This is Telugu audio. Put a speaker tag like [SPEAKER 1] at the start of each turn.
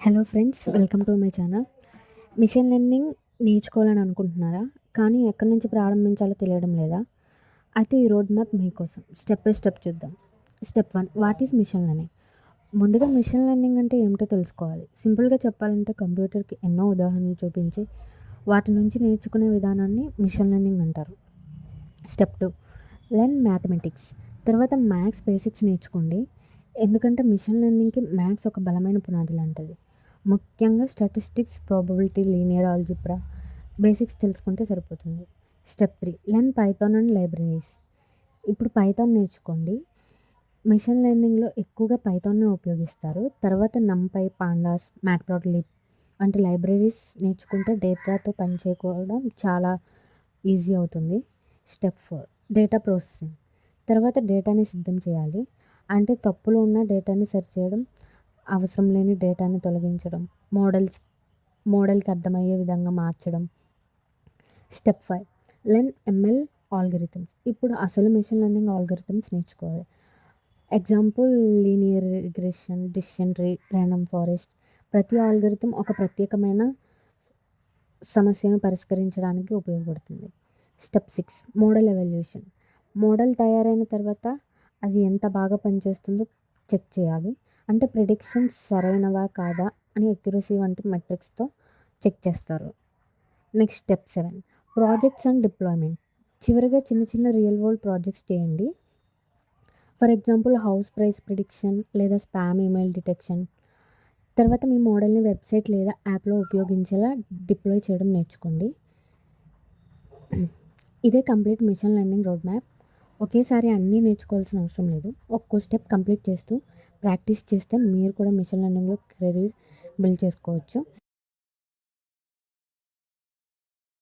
[SPEAKER 1] Hello friends, welcome to my channel. Machine learning నేర్చుకోవాలని అనుకుంటున్నారా? కానీ ఎక్కడి నుంచి ప్రారంభించాలో తెలియడం లేదా? అయితే ఈ రోడ్ మ్యాప్ మీకోసం. స్టెప్ బై స్టెప్ చూద్దాం. Step 1, what is mission learning? ముందుగా మిషన్ లెర్నింగ్ అంటే ఏమిటో తెలుసుకోవాలి. సింపుల్గా చెప్పాలంటే కంప్యూటర్కి ఎన్నో ఉదాహరణలు చూపించి వాటి నుంచి నేర్చుకునే విధానాన్ని మిషన్ లెర్నింగ్ అంటారు. Step 2, learn mathematics. తర్వాత మ్యాథ్స్ బేసిక్స్ నేర్చుకోండి. ఎందుకంటే మిషన్ లెర్నింగ్కి మ్యాథ్స్ ఒక బలమైన పునాది లాంటిది. ముఖ్యంగా statistics, probability, linear algebra basics తెలుసుకుంటే సరిపోతుంది. Step 3, learn Python and libraries. ఇప్పుడు పైథాన్ నేర్చుకోండి. మిషన్ లెర్నింగ్లో ఎక్కువగా పైథాన్నే ఉపయోగిస్తారు. తర్వాత నంపై, పాండాస్, మ్యాట్ప్లాట్లిబ్ వంటి లైబ్రరీస్ నేర్చుకుంటే డేటాతో పనిచేయడం చాలా ఈజీ అవుతుంది. Step 4, data processing. తర్వాత డేటాని సిద్ధం చేయాలి. అంటే తప్పులు ఉన్న డేటాని సరిచేయడం, అవసరం లేని డేటాని తొలగించడం, మోడల్కి అర్థమయ్యే విధంగా మార్చడం. Step 5, learn ML algorithms. ఇప్పుడు అసలు మిషన్ లెర్నింగ్ ఆల్గరిథమ్స్ నేర్చుకోవాలి. Example linear regression, decision tree, random forest. ప్రతి ఆల్గరిథం ఒక ప్రత్యేకమైన సమస్యను పరిష్కరించడానికి ఉపయోగపడుతుంది. Step 6, model evolution. మోడల్ తయారైన తర్వాత అది ఎంత బాగా పనిచేస్తుందో చెక్ చేయాలి. అంటే ప్రిడిక్షన్స్ సరైనవా కాదా అని అక్యురసీ వంటి మెట్రిక్స్తో చెక్ చేస్తారు. Next step 7, projects and deployment. చివరిగా చిన్న చిన్న రియల్ వరల్డ్ ప్రాజెక్ట్స్ చేయండి. For example house price prediction లేదా స్పామ్ ఈమెయిల్ డిటెక్షన్. తర్వాత మీ మోడల్ని వెబ్సైట్ లేదా యాప్లో ఉపయోగించేలా డిప్లాయ్ చేయడం నేర్చుకోండి. ఇదే complete machine learning road map. ఒకేసారి అన్నీ నేర్చుకోవాల్సిన అవసరం లేదు. ఒక్కో స్టెప్ కంప్లీట్ చేస్తూ ప్రాక్టీస్ చేస్తే మీరు కూడా మిషన్ లెర్నింగ్లో కెరీర్ బిల్డ్ చేసుకోవచ్చు.